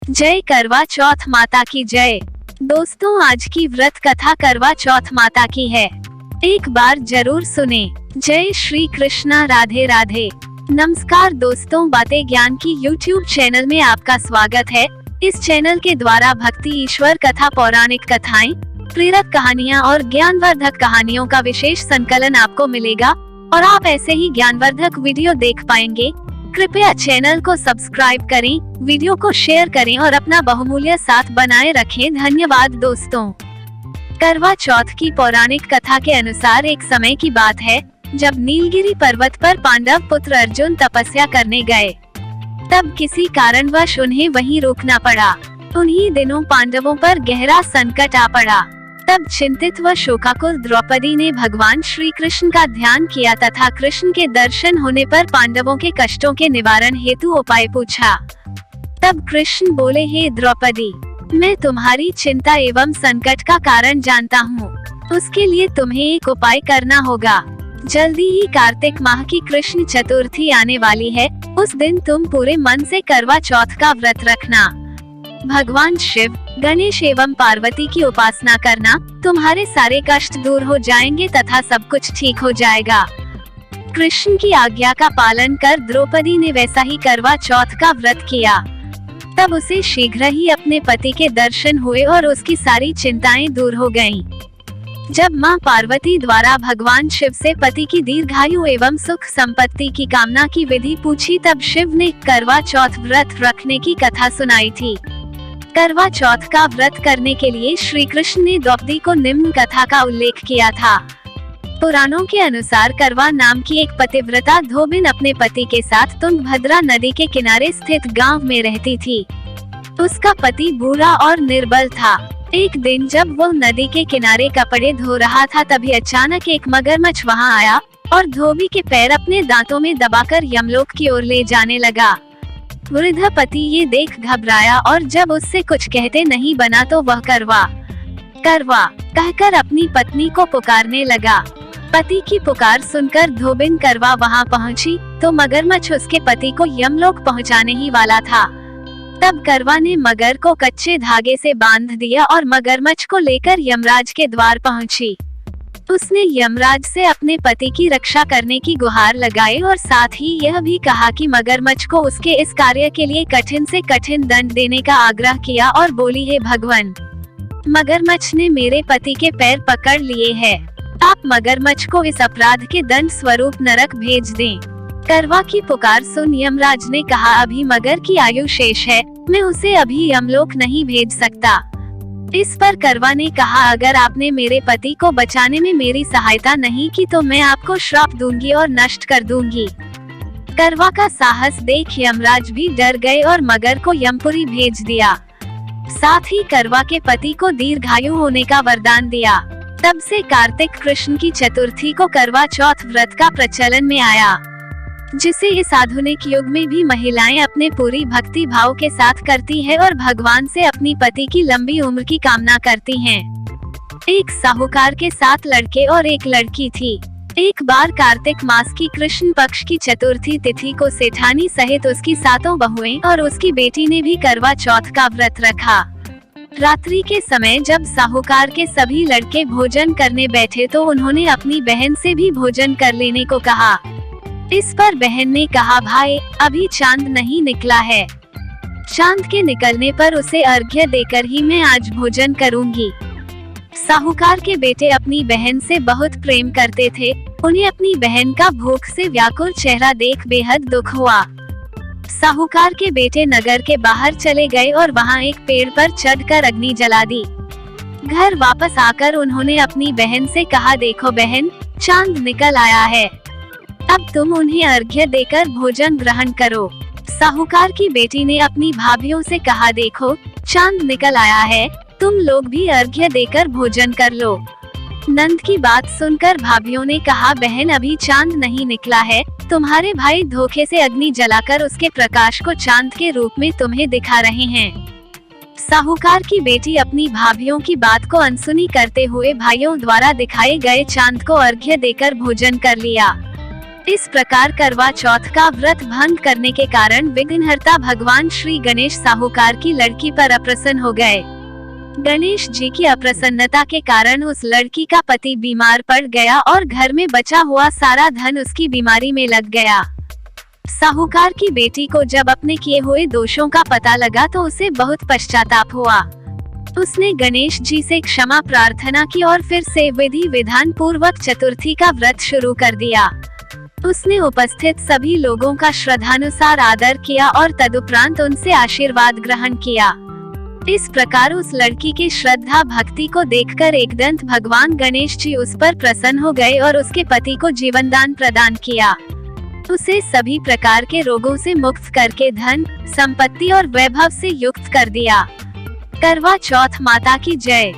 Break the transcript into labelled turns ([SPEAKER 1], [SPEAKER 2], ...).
[SPEAKER 1] जय करवा चौथ माता की जय। दोस्तों, आज की व्रत कथा करवा चौथ माता की है, एक बार जरूर सुने। जय श्री कृष्णा, राधे राधे। नमस्कार दोस्तों, बातें ज्ञान की YouTube चैनल में आपका स्वागत है। इस चैनल के द्वारा भक्ति, ईश्वर कथा, पौराणिक कथाएं, प्रेरक कहानियां और ज्ञानवर्धक कहानियों का विशेष संकलन आपको मिलेगा और आप ऐसे ही ज्ञानवर्धक वीडियो देख पाएंगे। कृपया चैनल को सब्सक्राइब करें, वीडियो को शेयर करें और अपना बहुमूल्य साथ बनाए रखें। धन्यवाद दोस्तों। करवा चौथ की पौराणिक कथा के अनुसार एक समय की बात है जब नीलगिरी पर्वत पर पांडव पुत्र अर्जुन तपस्या करने गए। तब किसी कारणवश उन्हें वहीं रुकना पड़ा। उन्हीं दिनों पांडवों पर गहरा संकट आ पड़ा। तब चिंतित व शोकाकुल द्रौपदी ने भगवान श्री कृष्ण का ध्यान किया तथा कृष्ण के दर्शन होने पर पांडवों के कष्टों के निवारण हेतु उपाय पूछा। तब कृष्ण बोले, हे द्रौपदी, मैं तुम्हारी चिंता एवं संकट का कारण जानता हूँ। उसके लिए तुम्हें एक उपाय करना होगा। जल्दी ही कार्तिक माह की कृष्ण चतुर्थी आने वाली है। उस दिन तुम पूरे मन से करवा चौथ का व्रत रखना। भगवान शिव, गणेश एवं पार्वती की उपासना करना। तुम्हारे सारे कष्ट दूर हो जाएंगे तथा सब कुछ ठीक हो जाएगा। कृष्ण की आज्ञा का पालन कर द्रौपदी ने वैसा ही करवा चौथ का व्रत किया। तब उसे शीघ्र ही अपने पति के दर्शन हुए और उसकी सारी चिंताएं दूर हो गयीं। जब मां पार्वती द्वारा भगवान शिव से पति की दीर्घायु एवं सुख संपत्ति की कामना की विधि पूछी, तब शिव ने करवा चौथ व्रत रखने की कथा सुनाई थी। करवा चौथ का व्रत करने के लिए श्री कृष्ण ने द्रौपदी को निम्न कथा का उल्लेख किया था। पुराणों के अनुसार करवा नाम की एक पतिव्रता धोबिन अपने पति के साथ तुंगभद्रा नदी के किनारे स्थित गांव में रहती थी। उसका पति बूढ़ा और निर्बल था। एक दिन जब वो नदी के किनारे कपड़े धो रहा था, तभी अचानक एक मगरमच्छ वहां आया और धोबी के पैर अपने दांतों में दबाकर यमलोक की ओर ले जाने लगा। वृद्ध पति ये देख घबराया और जब उससे कुछ कहते नहीं बना तो वह करवा करवा कहकर अपनी पत्नी को पुकारने लगा। पति की पुकार सुनकर धोबिन करवा वहां पहुंची तो मगरमच्छ उसके पति को यमलोक पहुंचाने ही वाला था। तब करवा ने मगर को कच्चे धागे से बांध दिया और मगरमच्छ को लेकर यमराज के द्वार पहुंची। उसने यमराज से अपने पति की रक्षा करने की गुहार लगाई और साथ ही यह भी कहा कि मगरमच्छ को उसके इस कार्य के लिए कठिन से कठिन दंड देने का आग्रह किया और बोली, हे भगवान, मगरमच्छ ने मेरे पति के पैर पकड़ लिए हैं। आप मगरमच्छ को इस अपराध के दंड स्वरूप नरक भेज दें। करवा की पुकार सुन यमराज ने कहा, अभी मगर की आयु शेष है, मैं उसे अभी यमलोक नहीं भेज सकता। इस पर करवा ने कहा, अगर आपने मेरे पति को बचाने में मेरी सहायता नहीं की तो मैं आपको श्राप दूंगी और नष्ट कर दूंगी। करवा का साहस देख यमराज भी डर गए और मगर को यमपुरी भेज दिया। साथ ही करवा के पति को दीर्घायु होने का वरदान दिया। तब से कार्तिक कृष्ण की चतुर्थी को करवा चौथ व्रत का प्रचलन में आया, जिसे इस आधुनिक युग में भी महिलाएं अपने पूरी भक्ति भाव के साथ करती है और भगवान से अपनी पति की लंबी उम्र की कामना करती हैं। एक साहूकार के 7 लड़के और एक लड़की थी। एक बार कार्तिक मास की कृष्ण पक्ष की चतुर्थी तिथि को सेठानी सहित उसकी 7 बहुएं और उसकी बेटी ने भी करवा चौथ का व्रत रखा। रात्रि के समय जब साहूकार के सभी लड़के भोजन करने बैठे तो उन्होंने अपनी बहन से भी भोजन कर लेने को कहा। इस पर बहन ने कहा, भाई, अभी चांद नहीं निकला है। चांद के निकलने पर उसे अर्घ्य देकर ही मैं आज भोजन करूंगी। साहूकार के बेटे अपनी बहन से बहुत प्रेम करते थे। उन्हें अपनी बहन का भूख से व्याकुल चेहरा देख बेहद दुख हुआ। साहूकार के बेटे नगर के बाहर चले गए और वहां एक पेड़ पर चढ़कर अग्नि जला दी। घर वापस आकर उन्होंने अपनी बहन से कहा, देखो बहन, चांद निकल आया है, अब तुम उन्हें अर्घ्य देकर भोजन ग्रहण करो। साहूकार की बेटी ने अपनी भाभियों से कहा, देखो, चांद निकल आया है, तुम लोग भी अर्घ्य देकर भोजन कर लो। नंद की बात सुनकर भाभियों ने कहा, बहन, अभी चांद नहीं निकला है, तुम्हारे भाई धोखे से अग्नि जलाकर उसके प्रकाश को चांद के रूप में तुम्हें दिखा रहे हैं। साहूकार की बेटी अपनी भाभियों की बात को अनसुनी करते हुए भाइयों द्वारा दिखाए गए चांद को अर्घ्य देकर भोजन कर लिया। इस प्रकार करवा चौथ का व्रत भंग करने के कारण विघ्नहर्ता भगवान श्री गणेश साहूकार की लड़की पर अप्रसन्न हो गए। गणेश जी की अप्रसन्नता के कारण उस लड़की का पति बीमार पड़ गया और घर में बचा हुआ सारा धन उसकी बीमारी में लग गया। साहूकार की बेटी को जब अपने किए हुए दोषों का पता लगा तो उसे बहुत पश्चाताप हुआ। उसने गणेश जी से क्षमा प्रार्थना की और फिर से विधि विधान पूर्वक चतुर्थी का व्रत शुरू कर दिया। उसने उपस्थित सभी लोगों का श्रद्धानुसार आदर किया और तदुपरांत उनसे आशीर्वाद ग्रहण किया। इस प्रकार उस लड़की की श्रद्धा भक्ति को देखकर एकदंत भगवान गणेश जी उस पर प्रसन्न हो गए और उसके पति को जीवन दान प्रदान किया। उसे सभी प्रकार के रोगों से मुक्त करके धन, संपत्ति और वैभव से युक्त कर दिया। करवा चौथ माता की जय।